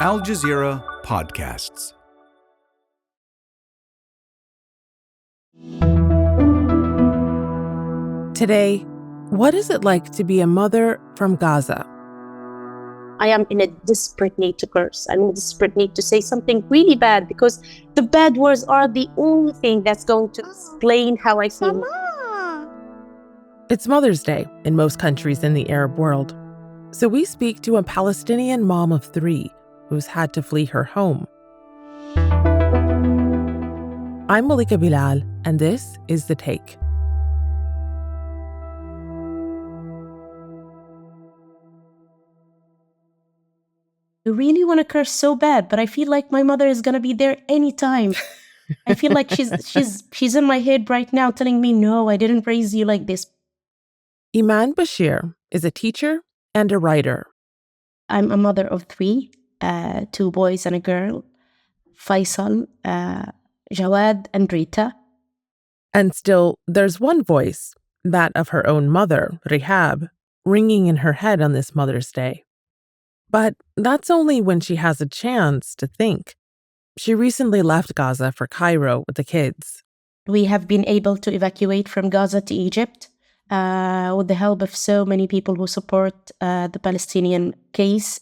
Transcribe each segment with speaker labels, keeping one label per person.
Speaker 1: Al Jazeera Podcasts.
Speaker 2: Today, what is it like to be a mother from Gaza?
Speaker 3: I am in a desperate need to curse. I'm in a desperate need to say something really bad because the bad words are the only thing that's going to explain how I feel.
Speaker 4: Mama.
Speaker 2: It's Mother's Day in most countries in the Arab world. So we speak to a Palestinian mom of 3 who's had to flee her home. I'm Malika Bilal, and this is The Take.
Speaker 3: I really want to curse so bad, but I feel like my mother is going to be there anytime. I feel like she's in my head right now telling me, no, I didn't raise you like this.
Speaker 2: Eman Bashir is a teacher and a writer.
Speaker 3: I'm a mother of 3, 2 boys and a girl, Faisal, Jawad, and Rita.
Speaker 2: And still, there's one voice, that of her own mother, Rehab, ringing in her head on this Mother's Day. But that's only when she has a chance to think. She recently left Gaza for Cairo with the kids.
Speaker 3: We have been able to evacuate from Gaza to Egypt with the help of so many people who support the Palestinian case.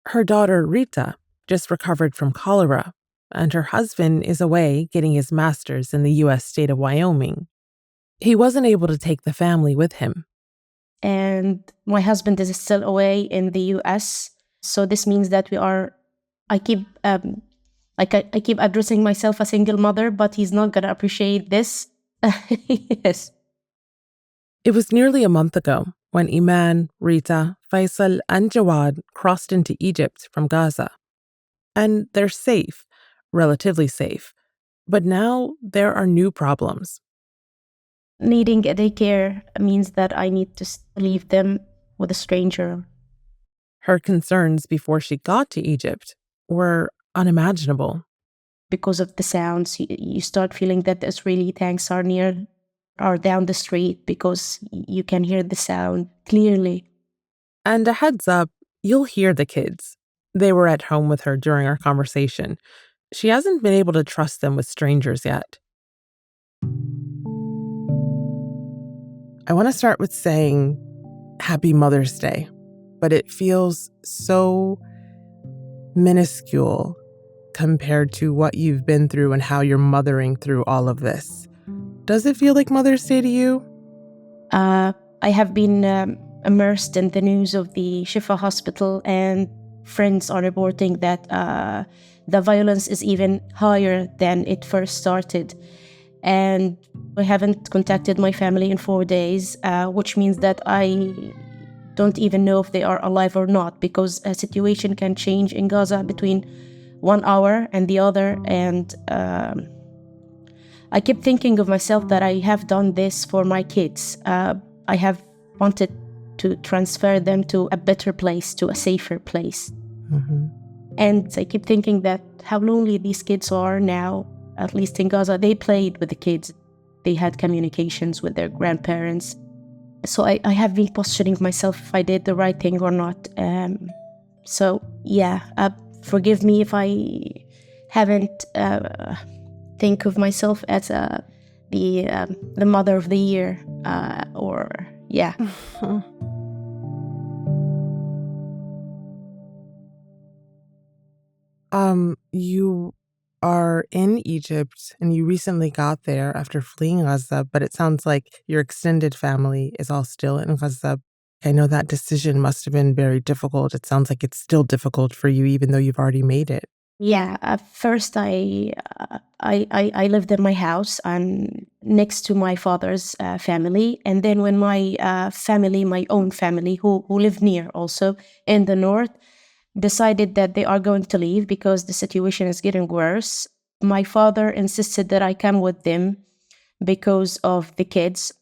Speaker 2: Her daughter, Rita, just recovered from cholera, and her husband is away getting his master's in the U.S. state of Wyoming. He wasn't able to take the family with him.
Speaker 3: And my husband is still away in the U.S., so this means that I keep addressing myself a single mother, but he's not going to appreciate this. Yes.
Speaker 2: It was nearly a month ago when Eman, Rita, Faisal, and Jawad crossed into Egypt from Gaza. And they're safe, relatively safe. But now there are new problems.
Speaker 3: Needing a daycare means that I need to leave them with a stranger.
Speaker 2: Her concerns before she got to Egypt were unimaginable.
Speaker 3: Because of the sounds, you start feeling that the Israeli tanks are down the street because you can hear the sound clearly.
Speaker 2: And a heads up, you'll hear the kids. They were at home with her during our conversation. She hasn't been able to trust them with strangers yet. I want to start with saying Happy Mother's Day, but it feels so minuscule compared to what you've been through and how you're mothering through all of this. Does it feel like Mother's Day to you?
Speaker 3: I have been immersed in the news of the Shifa hospital, and friends are reporting that the violence is even higher than it first started. And I haven't contacted my family in 4 days, which means that I don't even know if they are alive or not, because a situation can change in Gaza between 1 hour and the other. And I keep thinking of myself that I have done this for my kids. I have wanted to transfer them to a better place, to a safer place.
Speaker 2: Mm-hmm.
Speaker 3: And I keep thinking that how lonely these kids are now. At least in Gaza, they played with the kids. They had communications with their grandparents. So I have been questioning myself if I did the right thing or not. Forgive me if I haven't think of myself as the mother of the year,
Speaker 2: You are in Egypt and you recently got there after fleeing Gaza, but it sounds like your extended family is all still in Gaza. I know that decision must have been very difficult. It sounds like it's still difficult for you, even though you've already made it.
Speaker 3: Yeah, at first I lived in my house and next to my father's family, and then when my own family, who live near also in the north, decided that they are going to leave because the situation is getting worse, my father insisted that I come with them because of the kids.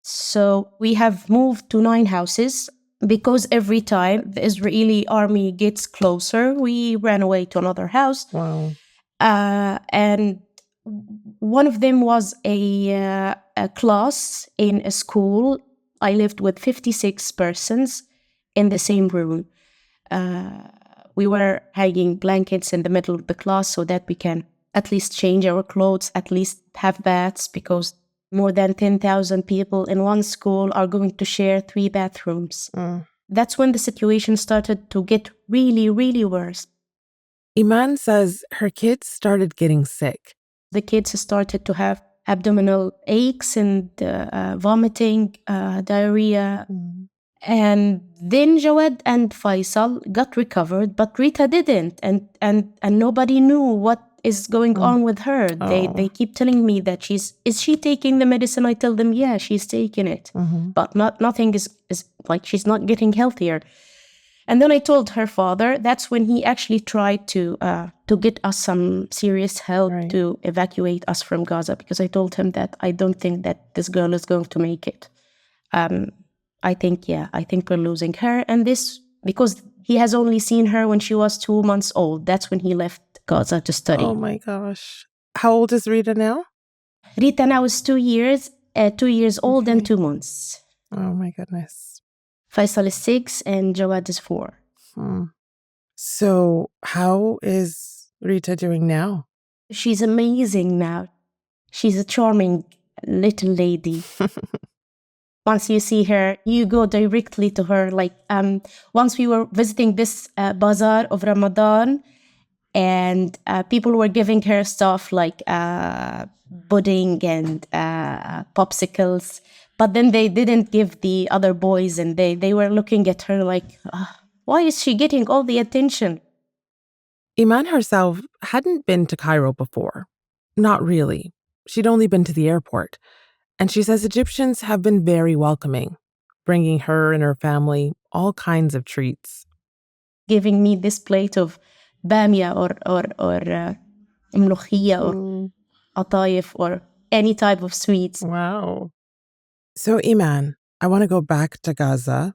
Speaker 3: So we have moved to 9 houses. Because every time the Israeli army gets closer, we ran away to another house.
Speaker 2: Wow.
Speaker 3: And one of them was a class in a school. I lived with 56 persons in the same room. we were hanging blankets in the middle of the class so that we can at least change our clothes, at least have baths, because more than 10,000 people in one school are going to share 3 bathrooms. That's when the situation started to get really, really worse.
Speaker 2: Eman says her kids started getting sick.
Speaker 3: The kids started to have abdominal aches and vomiting, diarrhea. And then Jawad and Faisal got recovered, but Rita didn't. And nobody knew what is going on with her. They keep telling me that is she taking the medicine? I tell them, yeah, she's taking it. But nothing is like, she's not getting healthier. And then I told her father. That's when he actually tried to get us some serious help to evacuate us from Gaza, because I told him that I don't think that this girl is going to make it. I think we're losing her. And this, because he has only seen her when she was 2 months old. That's when he left Gaza to study.
Speaker 2: Oh my gosh. How old is Rita now?
Speaker 3: Rita now is 2 years old and 2 months.
Speaker 2: Oh my goodness.
Speaker 3: Faisal is 6 and Jawad is 4.
Speaker 2: So how is Rita doing now?
Speaker 3: She's amazing now. She's a charming little lady. Once you see her, you go directly to her. Like once we were visiting this bazaar of Ramadan, and people were giving her stuff like pudding and popsicles. But then they didn't give the other boys, and they were looking at her like, why is she getting all the attention?
Speaker 2: Eman herself hadn't been to Cairo before. Not really. She'd only been to the airport. And she says Egyptians have been very welcoming, bringing her and her family all kinds of treats.
Speaker 3: Giving me this plate of bamia or mlokhia or atayef or any type of sweets.
Speaker 2: Wow. So Eman, I want to go back to Gaza,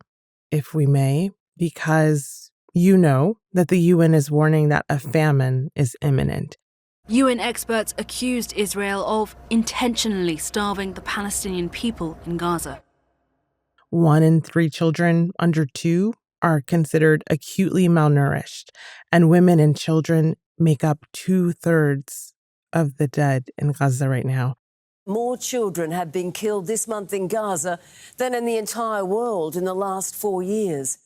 Speaker 2: if we may, because you know that the UN is warning that a famine is imminent.
Speaker 4: UN experts accused Israel of intentionally starving the Palestinian people in Gaza.
Speaker 2: 1 in 3 children under 2 are considered acutely malnourished, and women and children make up 2/3 of the dead in Gaza right now.
Speaker 5: More children have been killed this month in Gaza than in the entire world in the last 4 years.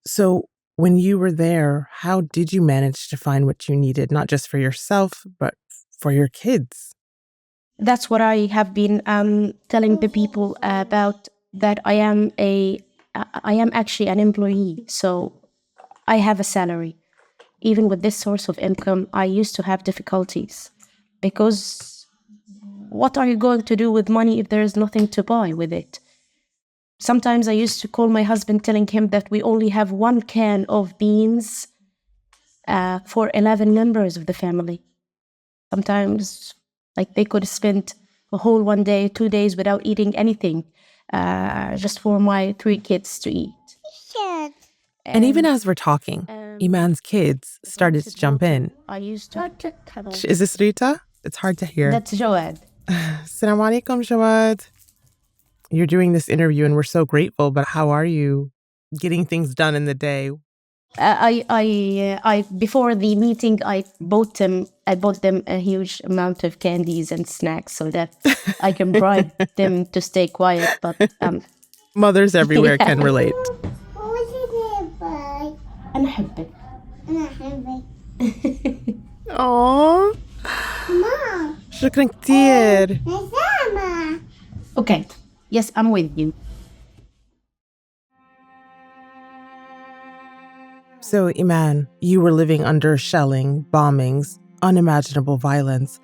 Speaker 2: So when you were there, how did you manage to find what you needed, not just for yourself, but for your kids?
Speaker 3: That's what I have been telling the people about, that I am actually an employee. So I have a salary. Even with this source of income, I used to have difficulties, because what are you going to do with money if there is nothing to buy with it? Sometimes I used to call my husband telling him that we only have 1 can of beans for 11 members of the family. Sometimes like they could spend a whole 1 day, 2 days without eating anything, just for my 3 kids to eat.
Speaker 2: And even as we're talking, Eman's kids started to jump in.
Speaker 3: I used to...
Speaker 2: Is this Rita? It's hard to hear.
Speaker 3: That's Jawad.
Speaker 2: Assalamu alaikum, Jawad. You're doing this interview and we're so grateful, but how are you getting things done in the day?
Speaker 3: I before the meeting, I bought them a huge amount of candies and snacks so that I can bribe them to stay quiet. But
Speaker 2: mothers everywhere can relate.
Speaker 3: أنا أحبك.
Speaker 2: Aww. شكرا كتير.
Speaker 3: Okay. Yes, I'm with you.
Speaker 2: So, Eman, you were living under shelling, bombings, unimaginable violence.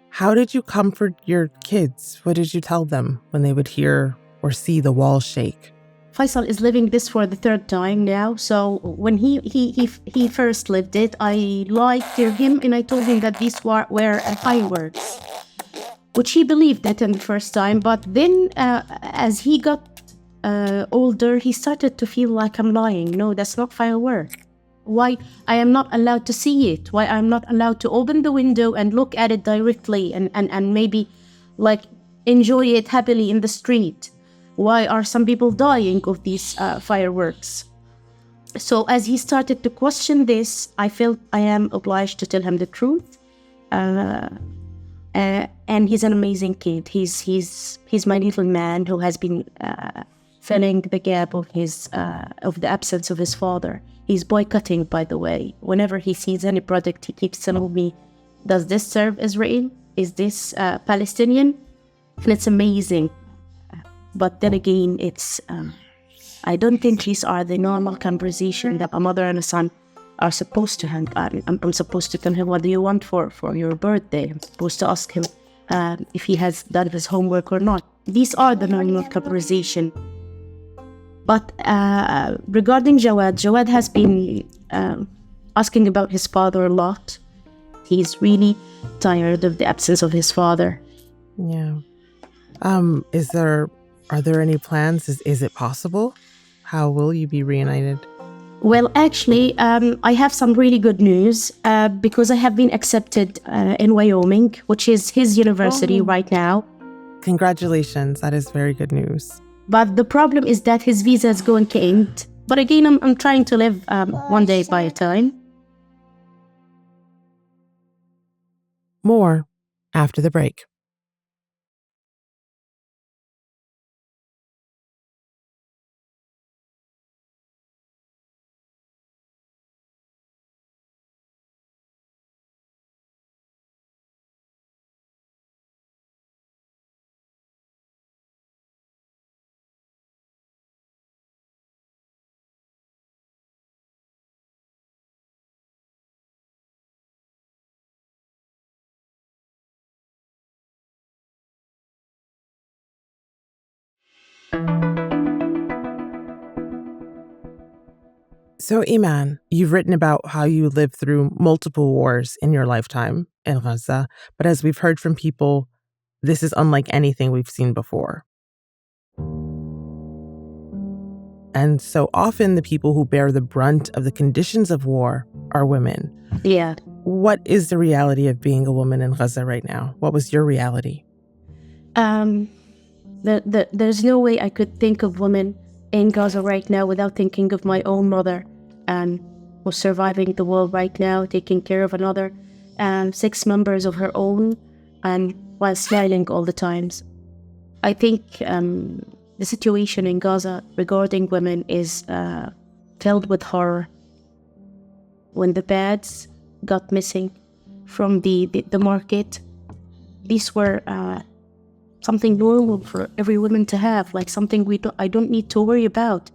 Speaker 2: How did you comfort your kids? What did you tell them when they would hear or see the walls shake?
Speaker 3: Faisal is living this for the 3rd time now. So when he first lived it, I lied to him and I told him that these were fireworks, which he believed that in the first time. But then as he got older, he started to feel like I'm lying. No, that's not firework. Why I am not allowed to see it? Why I'm not allowed to open the window and look at it directly and maybe like enjoy it happily in the street? Why are some people dying of these fireworks? So as he started to question this, I felt I am obliged to tell him the truth. And he's an amazing kid. He's my little man who has been filling the gap of the absence of his father. He's boycotting, by the way. Whenever he sees any product, he keeps telling me, "Does this serve Israel? Is this Palestinian?" And it's amazing. But then again, it's I don't think these are the normal conversation that a mother and a son are supposed to have. I'm supposed to tell him, "What do you want for your birthday?" I'm supposed to ask him if he has done his homework or not. These are the normal conversation. But regarding Jawad has been asking about his father a lot. He's really tired of the absence of his father.
Speaker 2: Yeah. Are there any plans? Is it possible? How will you be reunited?
Speaker 3: Well, actually, I have some really good news because I have been accepted in Wyoming, which is his university right now.
Speaker 2: Congratulations. That is very good news.
Speaker 3: But the problem is that his visa is going to end. But again, I'm trying to live one day by a time.
Speaker 2: More after the break. So, Eman, you've written about how you lived through multiple wars in your lifetime in Gaza, but as we've heard from people, this is unlike anything we've seen before. And so often the people who bear the brunt of the conditions of war are women.
Speaker 3: Yeah.
Speaker 2: What is the reality of being a woman in Gaza right now? What was your reality?
Speaker 3: There's no way I could think of women in Gaza right now without thinking of my own mother, who's surviving the war right now, taking care of another 6 members of her own, and while smiling all the times. I think the situation in Gaza regarding women is filled with horror. When the pads got missing from the market, these were something normal for every woman to have, like something I don't need to worry about.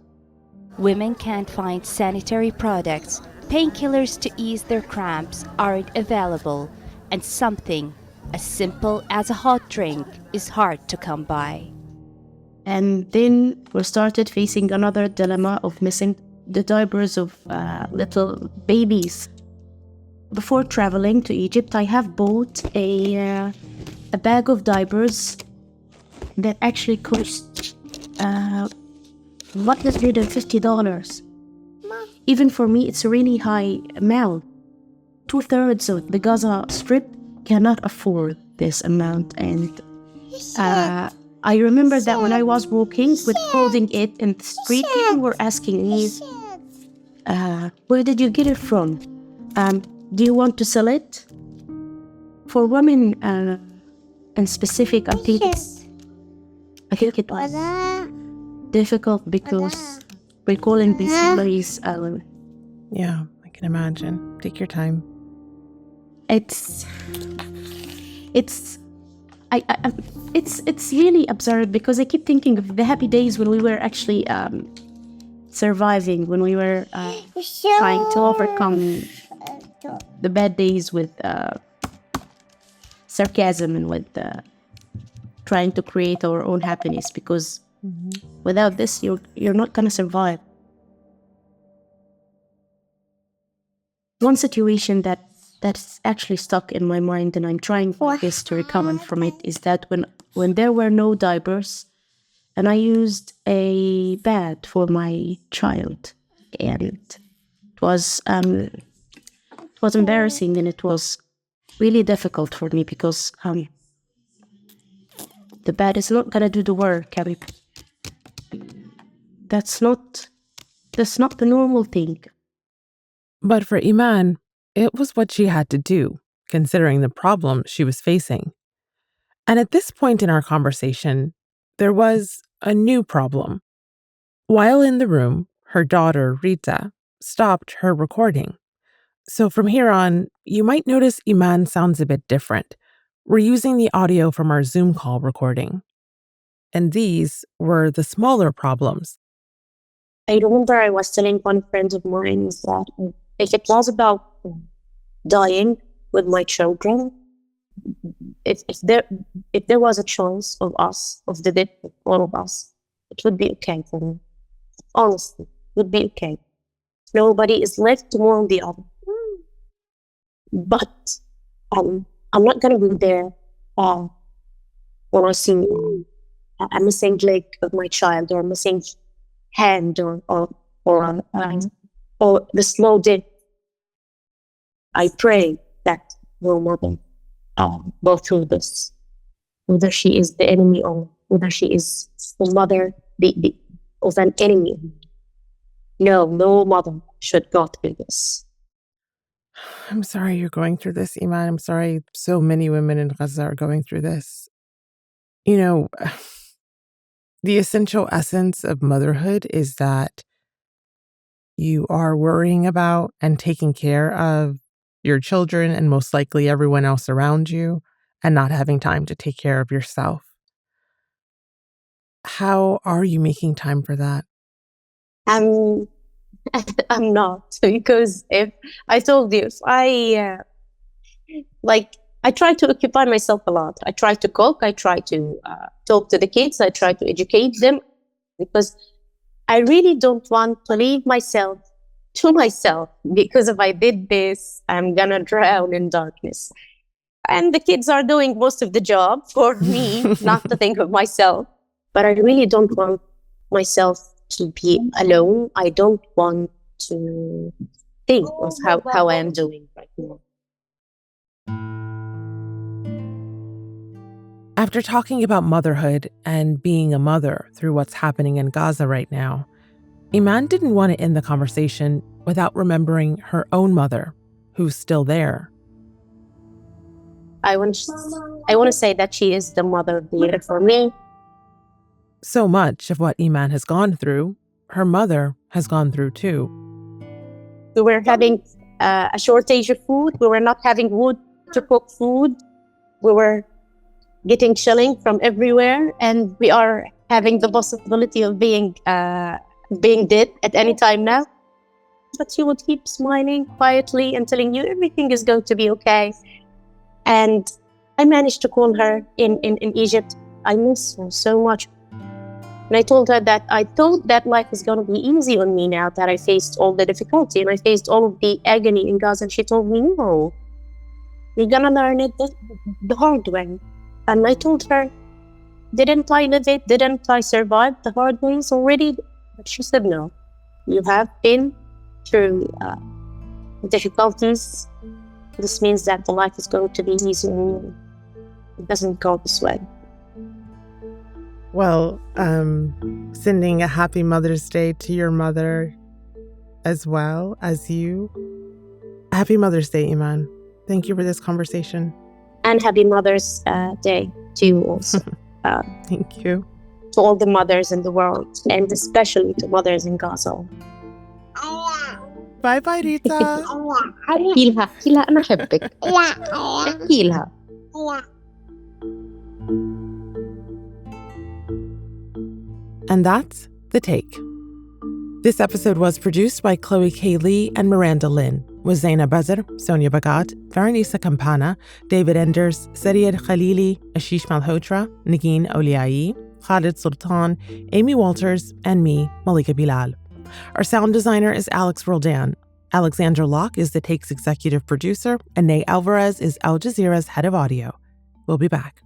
Speaker 6: Women can't find sanitary products, painkillers to ease their cramps aren't available, and something as simple as a hot drink is hard to come by.
Speaker 3: And then we started facing another dilemma of missing the diapers of little babies. Before traveling to Egypt, I have bought a bag of diapers that actually cost $150. Even for me, it's a really high amount. 2/3 of the Gaza Strip cannot afford this amount. And I remember that when I was walking with holding it in the street, people were asking me, where did you get it from? Do you want to sell it? For women in specific, I think it was difficult because recalling these memories.
Speaker 2: Yeah, I can imagine. Take your time.
Speaker 3: It's really absurd because I keep thinking of the happy days when we were actually surviving, when we were trying to overcome the bad days with sarcasm and with trying to create our own happiness, because without this, you're not gonna survive. One situation that's actually stuck in my mind, and I'm trying my best to recover from it, is that when there were no diapers, and I used a pad for my child, and it was embarrassing, and it was really difficult for me because the pad is not gonna do the work. That's not That's not the normal thing.
Speaker 2: But for Eman, it was what she had to do, considering the problem she was facing. And at this point in our conversation, there was a new problem. While in the room, her daughter, Rita, stopped her recording. So from here on, you might notice Eman sounds a bit different. We're using the audio from our Zoom call recording. And these were the smaller problems.
Speaker 3: I remember I was telling one friend of mine that if it was about dying with my children, if there was a chance of us, of the death of all of us, it would be okay for me. Honestly, it would be okay. Nobody is left to mourn the other. But I'm not going to be there when I see a missing leg of my child or a missing hand or the slow death. I pray that your mother go through this, whether she is the enemy or whether she is the mother of an enemy. No mother should go through this.
Speaker 2: I'm sorry you're going through this, Eman. I'm sorry so many women in Gaza are going through this. You know, the essential essence of motherhood is that you are worrying about and taking care of your children and most likely everyone else around you and not having time to take care of yourself. How are you making time for that?
Speaker 3: I'm not, because if I told you, if I try to occupy myself a lot. I try to cook. I try to talk to the kids. I try to educate them, because I really don't want to leave myself to myself, because if I did this, I'm gonna drown in darkness. And the kids are doing most of the job for me, not to think of myself. But I really don't want myself to be alone. I don't want to think of how I am doing right now.
Speaker 2: After talking about motherhood and being a mother through what's happening in Gaza right now, Eman didn't want to end the conversation without remembering her own mother, who's still there.
Speaker 3: I want to say that she is the mother of the year for me.
Speaker 2: So much of what Eman has gone through, her mother has gone through too.
Speaker 3: We were having a shortage of food. We were not having wood to cook food. We were getting shelling from everywhere, and we are having the possibility of being dead at any time now. But she would keep smiling quietly and telling you everything is going to be okay. And I managed to call her in Egypt. I miss her so much. And I told her that I thought that life was going to be easy on me now that I faced all the difficulty and I faced all of the agony in Gaza. And she told me, no, you're going to learn it the hard way. And I told her, didn't I live it? Didn't I survive the hard ways already? But she said, no, you have been through difficulties. This means that the life is going to be easy on you. It doesn't go this way.
Speaker 2: Well, sending a happy Mother's Day to your mother as well as you. Happy Mother's Day, Eman. Thank you for this conversation.
Speaker 3: And happy Mother's Day to you also.
Speaker 2: Thank you.
Speaker 3: To all the mothers in the world, and especially to mothers in Gaza.
Speaker 2: Bye-bye, Rita.
Speaker 3: احكي لها أنا أحبك. احكي لها.
Speaker 2: And that's The Take. This episode was produced by Chloe K. Lee and Miranda Lin, with Zaina Badr, Sonia Bagat, Varanisa Campana, David Enders, Sari el-Khalili, Ashish Malhotra, Nagin Oliai, Khalid Sultan, Amy Walters, and me, Malika Bilal. Our sound designer is Alex Roldan. Alexandra Locke is The Take's executive producer, and Ney Alvarez is Al Jazeera's head of audio. We'll be back.